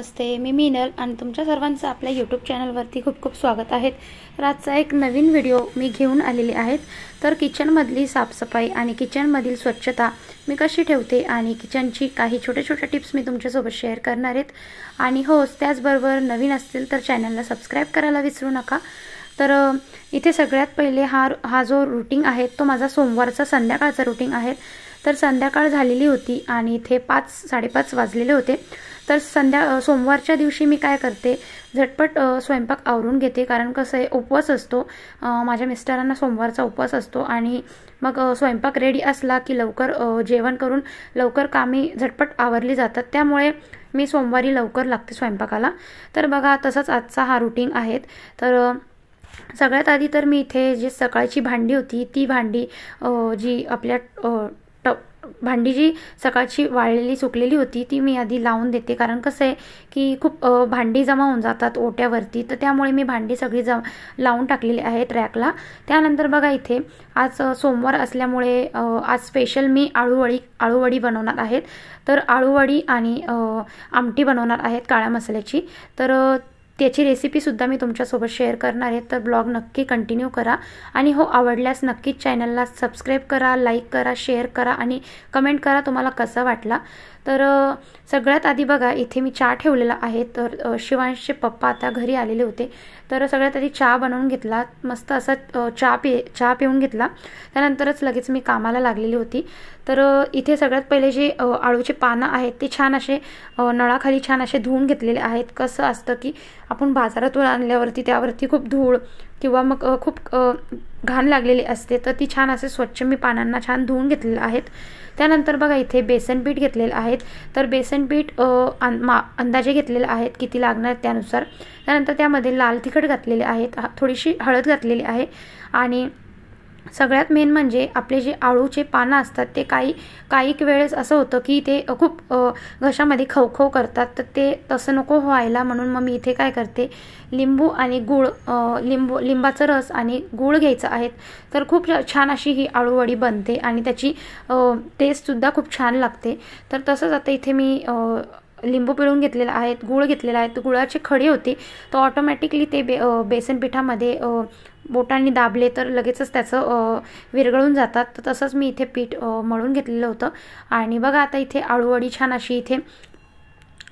नमस्ते, मी मीनल आणि तुमच्या सर्वांचं आपल्या यूट्यूब चॅनलवरती खूप खूप स्वागत आहे। तर आजचा एक नवीन व्हिडिओ मी घेऊन आलेली आहे। तर किचनमधली साफसफाई आणि किचनमधील स्वच्छता मी कशी ठेवते आणि किचनची काही छोटे छोटे टिप्स मी तुमच्यासोबत शेअर करणार आहे। आणि हो, त्याचबरोबर नवीन असतील तर चॅनलला सबस्क्राइब करायला विसरू नका। तर इथे सगळ्यात पहिले हा जो रूटीन आहे तो माझा सोमवारचा संध्याकाळचा रूटीन आहे। तर संध्याकाळ झालेली होती आणि इथे 5-5:30 वाजलेले होते। तर सोमवारच्या दिवशी मी काय करते, झटपट स्वयंपाक आवरून घेते, कारण कसं आहे उपवास असतो, माझ्या मिस्टरांना सोमवारचा उपवास असतो आणि मग स्वयंपाक रेडी असला की लवकर जेवण करून लवकर कामे झटपट आवरली जातात, त्यामुळे मी सोमवारी लवकर लागते स्वयंपाकाला। तर बघा, तसंच आजचा हा रूटीन आहे। तर सगळ्यात आधी तर मी इथे जी सकाळची भांडी होती ती भांडी जी आपल्या भांडी जी सकाळची वाळलेली सुकलेली होती ती मी आधी लावून देते, कारण कसं आहे की खूप भांडी जमा होऊन जातात ओट्यावरती, तर त्यामुळे मी भांडी सगळी लावून टाकलेली आहेत रॅकला। त्यानंतर बघा, इथे आज सोमवार असल्यामुळे आज स्पेशल मी आळूवडी बनवणार आहेत। तर आळूवडी आणि आमटी बनवणार आहेत काळ्या मसाल्याची। तर त्याची रेसिपीसुद्धा मी तुमच्यासोबत शेअर करणार आहे, तर ब्लॉग नक्की कंटिन्यू करा। आणि हो, आवडल्यास नक्कीच चॅनलला सबस्क्राइब करा, लाईक करा, शेअर करा आणि कमेंट करा तुम्हाला कसा वाटला। तर सगळ्यात आधी बघा, इथे मी चहा ठेवलेला आहे। तर शिवांशचे पप्पा आता घरी आलेले होते, तर सगळ्यात आधी चहा बनवून घेतला, मस्त असा चहा पिऊन घेतला। त्यानंतरच लगेच मी कामाला लागलेली होती। तर इथे सगळ्यात पहिले जे आळूचे पानं आहेत ते छान असे नळाखाली छान असे धुवून घेतलेले आहेत। कसं असतं की आपण बाजारातून आणल्यावरती त्यावरती खूप धूळ किंवा मग खूप घाण लागलेली असते, तर ती छान असे स्वच्छ मी पानांना छान धुवून घेतलेले आहेत। त्यानंतर बघा, इथे बेसन पीठ घेतलेलं आहे। तर बेसन पीठ अंदाजे घेतलेले आहेत किती लागणार त्यानुसार। त्यानंतर त्यामध्ये लाल तिखट घातलेले आहेत, थोडीशी हळद घातलेली आहे आणि सगळ्यात मेन म्हणजे आपले जे आळूचे पानं असतात ते काही वेळेस असं होतं की ते खूप घशामध्ये खवखव करतात, तर ते तसं नको व्हायला म्हणून मग मी इथे काय करते, लिंबू आणि गूळ, लिंबाचा रस आणि गूळ घ्यायचा आहे। तर खूप छान अशी ही आळूवडी बनते आणि त्याची टेस्टसुद्धा खूप छान लागते। तर तसंच आता इथे मी लिंबू पिळून घेतलेला आहे, गूळ घेतलेला आहे। तर गुळाचे खडे होते, तर ऑटोमॅटिकली ते बेसन पिठामध्ये बोटांनी दाबले तर लगेचच त्याचं विरघळून जातात। तर तसंच मी इथे पीठ मळून घेतलेलं होतं। आणि बघा, आता इथे आळूवडी छान अशी इथे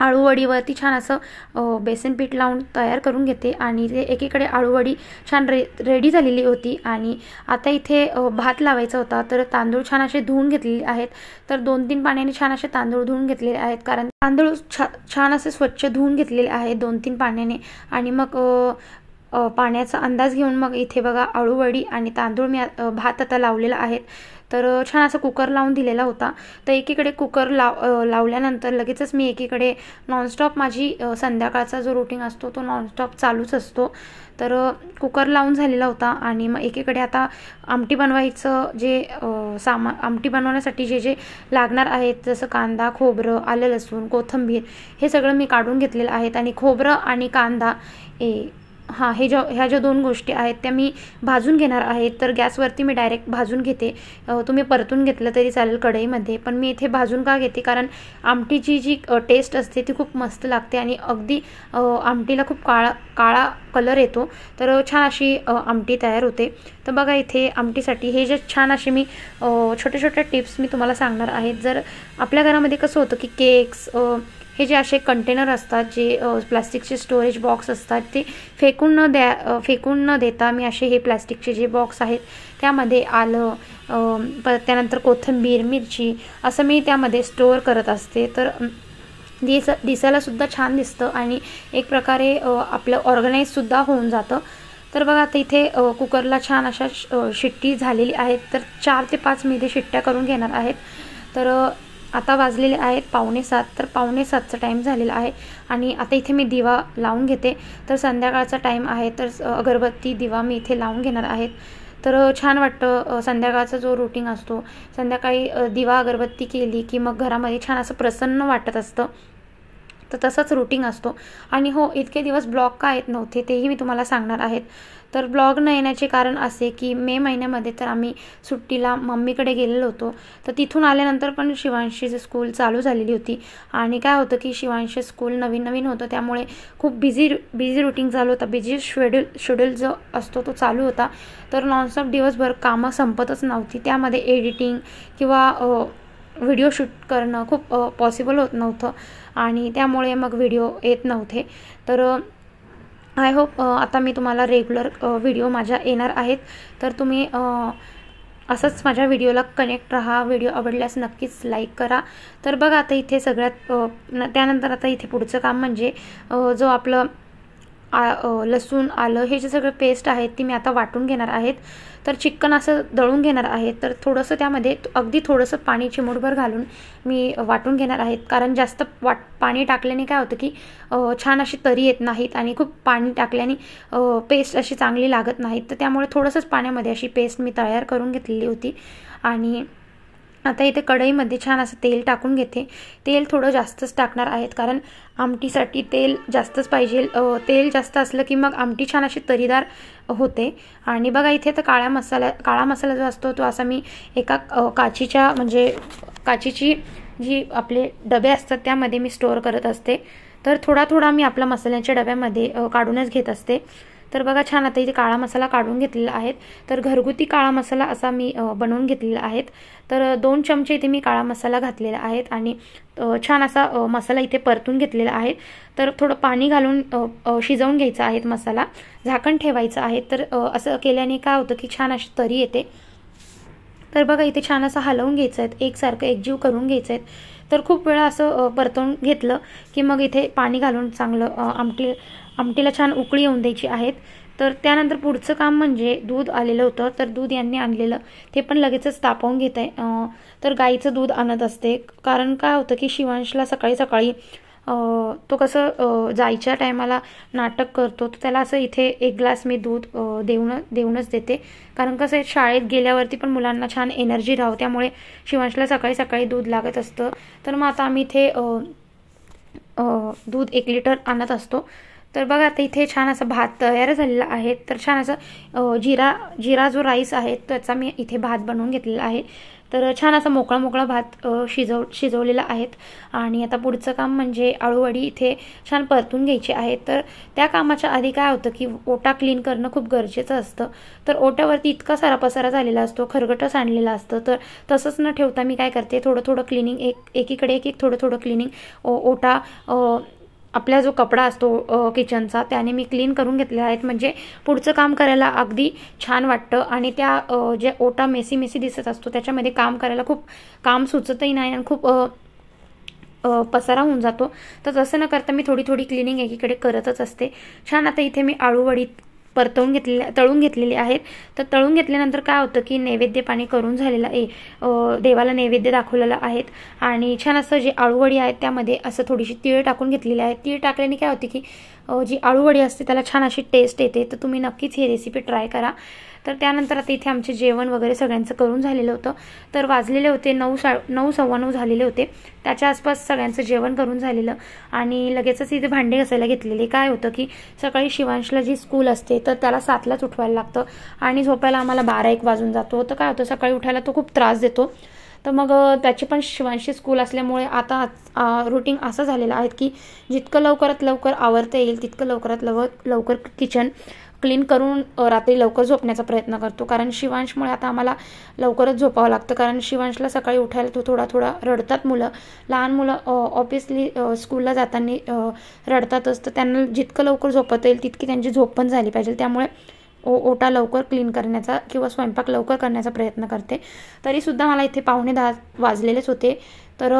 आळूवडीवरती छान असं बेसन पीठ लावून तयार करून घेते आणि ते एकीकडे आळूवडी छान रेडी झालेली होती। आणि आता इथे भात लावायचा होता, तर तांदूळ छान असे धुवून घेतलेले आहेत। तर 2-3 पाण्याने छान असे तांदूळ धुवून घेतलेले आहेत, कारण तांदूळ छान असे स्वच्छ धुवून घेतलेले आहेत 2-3 पाण्याने। आणि मग पाण्याचा अंदाज घेऊन मग इथे बघा, आळूवडी आणि तांदूळ मी भात आता लावलेला आहे। तर छान असं कुकर लावून दिलेला होता। तर एकीकडे कुकर लावल्यानंतर लगेचच मी एकीकडे नॉनस्टॉप माझी संध्याकाळचा जो रूटीन असतो तो नॉनस्टॉप चालूच असतो। तर कुकर लावून झालेला होता आणि मग एकीकडे आता आमटी बनवायचं जे आमटी बनवण्यासाठी जे लागणार आहेत, जसं कांदा, खोबरं, आलं, लसूण, कोथिंबीर, हे सगळं मी काढून घेतलेलं आहे। आणि खोबरं आणि कांदा ह्या ज्या 2 गोष्टी आहेत त्या मी भाजून घेणार आहे। तर गॅसवरती मी डायरेक्ट भाजून घेते, तुम्ही परतून घेतलं तरी चालेल कढईमध्ये, पण मी इथे भाजून का घेते, कारण आमटीची जी टेस्ट असते ती खूप मस्त लागते आणि अगदी आमटीला खूप काळा कलर येतो। तर छान अशी आमटी तयार होते। तर बघा, इथे आमटीसाठी हे जे छान असे मी छोटे छोटे टिप्स मी तुम्हाला सांगणार आहेत। जर आपल्या घरामध्ये कसं होतं की केक्स, हे जे असे कंटेनर असतात, जे प्लास्टिकचे स्टोरेज बॉक्स असतात, ते फेकून न देता मी असे हे प्लास्टिकचे जे बॉक्स आहेत त्यामध्ये आलं, त्यानंतर कोथिंबीर, मिरची असं मी त्यामध्ये स्टोअर करत असते। तर दिसायलासुद्धा छान दिसतं आणि एक प्रकारे आपलं ऑर्गनाईजसुद्धा होऊन जातं। तर बघा, आता इथे कुकरला छान अशा शिट्टी झालेली आहेत। तर 4 ते 5 मी इथे शिट्ट्या करून घेणार आहेत। तर आता वाजलेले आहेत 6:45, तर 6:45चा टाईम झालेला आहे आणि आता इथे मी दिवा लावून घेते। तर संध्याकाळचा टाईम आहे, तर अगरबत्ती दिवा मी इथे लावून घेणार आहेत। तर छान वाटतं संध्याकाळचा जो रूटीन असतो, संध्याकाळी दिवा अगरबत्ती केली की मग घरामध्ये छान असं प्रसन्न वाटत असतं। तर तसंच रुटीन असतो. आणि हो, इतके दिवस ब्लॉग का येत नव्हते तेही मी तुम्हाला सांगणार आहेत. तर ब्लॉग न येण्याचे कारण असे की मे महिन्यामध्ये तर आम्ही सुट्टीला मम्मीकडे गेलेलो होतो. तर तिथून आल्यानंतर पण शिवांशीचं स्कूल चालू झालेली होती. आणि काय होतं की शिवांशी स्कूल नवीन नवीन होतं, त्यामुळे खूप बिझी रुटीन चालू होता. बिझी शेड्यूल जो असतो तो चालू होता. तर नॉनस्टॉप दिवसभर कामं संपतच नव्हती. त्यामध्ये एडिटिंग किंवा व्हिडिओ शूट करणं खूप पॉसिबल होत नव्हतं आणि त्यामुळे मग व्हिडिओ येत नव्हते. तर आय होप आता मी तुम्हाला रेग्युलर व्हिडिओ माझ्या येणार आहेत. तर तुम्ही असंच माझ्या व्हिडिओला कनेक्ट राहा. व्हिडिओ आवडल्यास नक्कीच लाईक करा. तर बघा आता इथे सगळ्यात त्यानंतर आता इथे पुढचं काम म्हणजे जो आपलं लसूण आलं हे जे सगळं पेस्ट आहेत ती मी आता वाटून घेणार आहेत. तर चिकन असं दळून घेणार आहे. तर थोडंसं त्यामध्ये अगदी थोडंसं पाणी चिमूटभर घालून मी वाटून घेणार आहेत. कारण जास्त पाणी टाकल्याने काय होतं की छान अशी तरी येत नाहीत आणि खूप पाणी टाकल्याने पेस्ट अशी चांगली लागत नाहीत. तर त्यामुळे थोडंसंच पाण्यामध्ये अशी पेस्ट मी तयार करून घेतलेली होती. आणि आता इथे कढईमध्ये छान असं तेल टाकून घेते. तेल थोडं जास्तच टाकणार आहेत कारण आमटीसाठी तेल जास्तच पाहिजे. तेल जास्त असलं की मग आमटी छान अशी तरीदार होते. आणि बघा इथे तर काळा मसाला जो असतो तो असा मी एका काचीची जी आपले डबे असतात त्यामध्ये मी स्टोअर करत असते. तर थोडा मी आपला मसाल्याच्या डब्यामध्ये काढूनच घेत असते. तर बघा छान आता इथे काळा मसाला काढून घेतलेला आहे. तर घरगुती काळा मसाला असा मी बनवून घेतलेला आहे. तर 2 चमचे इथे मी काळा मसाला घातलेला आहे आणि छान असा मसाला इथे परतून घेतलेला आहे. तर थोडं पाणी घालून शिजवून घ्यायचा आहे मसाला, झाकण ठेवायचं आहे. तर असं केल्याने काय होतं की छान अशी तरी येते. तर बघा इथे छान असं हलवून घ्यायचं आहे, एकसारखं एकजीव करून घ्यायचं आहे. तर खूप वेळा असं परतवून घेतलं की मग इथे पाणी घालून चांगलं आमटीला छान उकळी येऊन द्यायची आहेत. तर त्यानंतर पुढचं काम म्हणजे दूध आलेलं होतं. तर दूध यांनी आणलेलं ते पण लगेचच तापवून घेत आहे. तर गाईचं दूध आणत असते कारण काय होतं की शिवांशला सकाळी तो कसं जायच्या टायमाला नाटक करतो. तर त्याला असं इथे 1 ग्लास मी दूध देऊनच देते. कारण कसं शाळेत गेल्यावरती पण मुलांना छान एनर्जी राहावं, त्यामुळे शिवांशला सकाळी दूध लागत असतं. तर मग आता आम्ही इथे दूध 1 लिटर आणत असतो. तर बघा आता इथे छान असा भात तयार झालेला आहे. तर छान असं जिरा जो राईस आहे त्याचा मी इथे भात बनवून घेतलेला आहे. तर छान असा मोकळा भात शिजवलेला आहेत. आणि आता पुढचं काम म्हणजे आळूवडी इथे छान परतून घ्यायची आहे. तर त्या कामाच्या आधी काय होतं की ओटा क्लीन करणं खूप गरजेचं असतं. तर ओट्यावरती इतका सारा पसारा झालेला असतो, खरगटं सांडलेलं असतं. तर तसंच न ठेवता मी काय करते, थोडं क्लिनिंग एकीकडे एक थोडं क्लिनिंग ओटा आपला जो कपडा असतो किचनचा त्याने मी क्लीन करून घेतलेला आहेत. म्हणजे पुढचं काम करायला अगदी छान वाटतं. आणि त्या जे ओटा मेसी दिसत असतो त्याच्यामध्ये काम करायला खूप काम सुचतही नाही आणि खूप पसारा होऊन जातो. तर तसं न करता मी थोडी क्लिनिंग एकीकडे करतच असते. छान आता इथे मी आळूवडी तळून घेतलेली आहेत. तर तळून घेतल्यानंतर काय होतं की नैवेद्य पाणी करून झालेला देवाला नैवेद्य दाखवलेला आहेत. आणि छान असं जे आळूवडी आहेत त्यामध्ये असं थोडीशी तीळ टाकून घेतलेली आहे. तीळ टाकल्याने काय होते की जी आळूवडी असते त्याला छान अशी टेस्ट येते. तर तुम्ही नक्कीच ही रेसिपी ट्राय करा. तर त्यानंतर आता इथे आमचे जेवण वगैरे सगळ्यांचं करून झालेलं होतं. तर वाजलेले होते 9, सव्वा 9 झालेले होते. त्याच्या आसपास सगळ्यांचं जेवण करून झालेलं आणि लगेचच इथे भांडे घासायला घेतलेले. काय होतं की सकाळी शिवांशला जी स्कूल असते तर त्याला 7लाच उठवायला लागतं आणि झोपायला आम्हाला 12-1 वाजून जातो. तर काय होतं सकाळी उठायला तो खूप त्रास देतो. तर मग त्याची पण शिवांशी स्कूल असल्यामुळे आता रुटीन असं झालेलं आहे की जितकं लवकरात लवकर आवरता येईल तितकं लवकर किचन क्लीन करून रात्री लवकर झोपण्याचा प्रयत्न करतो. कारण शिवांशमुळे आता आम्हाला लवकरच झोपावं लागतं. कारण शिवांशला सकाळी उठायला तो थोडा रडतात मुलं. लहान मुलं ऑब्वियसली स्कूलला जाताना रडतातच. तर त्यांना जितकं लवकर झोपता येईल तितकी त्यांची झोप पण झाली पाहिजे. त्यामुळे ओटा लवकर क्लीन करण्याचा किंवा स्वयंपाक लवकर करण्याचा प्रयत्न करते. तरीसुद्धा मला इथे 9:45 वाजलेलेच होते. तर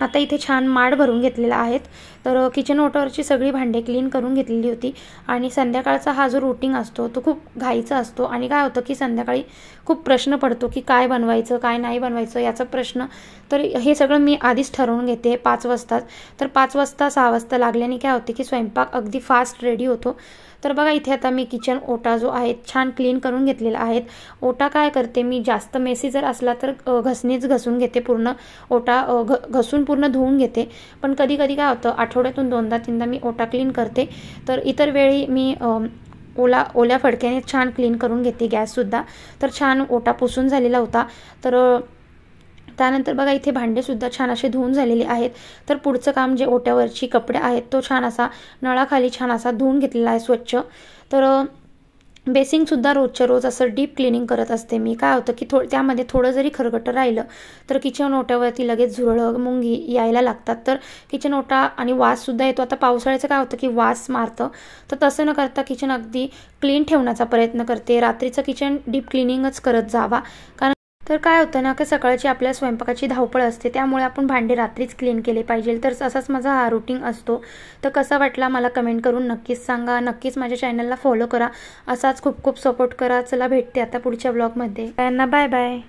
आता इथे छान माड भरून घेतलेला आहेत. तर किचन ओटावरची सगळी भांडे क्लीन करून घेतलेली होती. आणि संध्याकाळचा हा जो रुटीन असतो तो खूप घाईचा असतो. आणि काय होतं की संध्याकाळी खूप प्रश्न पडतो की काय बनवायचं काय नाही बनवायचं याचा प्रश्न. तर हे सगळं मी आधीच ठरवून घेते 5 वाजताच. तर 5 वाजता 6 वाजता लागल्याने काय होते की स्वयंपाक अगदी फास्ट रेडी होतो. तर बघा इथे आता मी किचन ओटा जो आहे छान क्लीन करून घेतलेला आहे. ओटा काय करते मी जास्त मेसी जर असला तर घसणीच घसून घेते. पूर्ण ओटा घसून पूर्ण धुवून घेते, पण कधी कधी काय होतं आठवड्यातून 2दा-3दा मी ओटा क्लीन करते. तर इतर वेळी मी ओल्या फडक्याने छान क्लीन करून घेते गॅससुद्धा. तर छान ओटा पुसून झालेला होता. तर त्यानंतर बघा इथे भांडेसुद्धा छान असे धुवून झालेले आहेत. तर पुढचं काम जे ओट्यावरची कपडे आहेत तो छान असा नळाखाली छान असा धुवून घेतलेला आहे स्वच्छ. तर बेसिंगसुद्धा रोजच्या रोज असं डीप क्लिनिंग करत असते मी. काय होतं की त्यामध्ये थोडं जरी खरकटं राहिलं तर किचन ओट्यावरती लगेच झुरळं मुंगी यायला लागतात. तर किचन ओटा आणि वाससुद्धा येतो. आता पावसाळ्याचं काय होतं की वास मारतं, तर तसं न करता किचन अगदी क्लीन ठेवण्याचा प्रयत्न करते. रात्रीचं किचन डीप क्लिनिंगच करत जावा, कारण तर काय होतं ना की सकाळची आपल्या स्वयंपाकाची धावपळ असते, त्यामुळे आपण भांडे रात्रीच क्लीन केले पाहिजे. तर असाच माझा हा रुटीन असतो. तर कसा वाटला मला कमेंट करून नक्कीच सांगा. नक्कीच माझ्या चॅनलला फॉलो करा, असाच खूप खूप सपोर्ट करा. चला भेटते आता पुढच्या ब्लॉगमध्ये. Bye bye.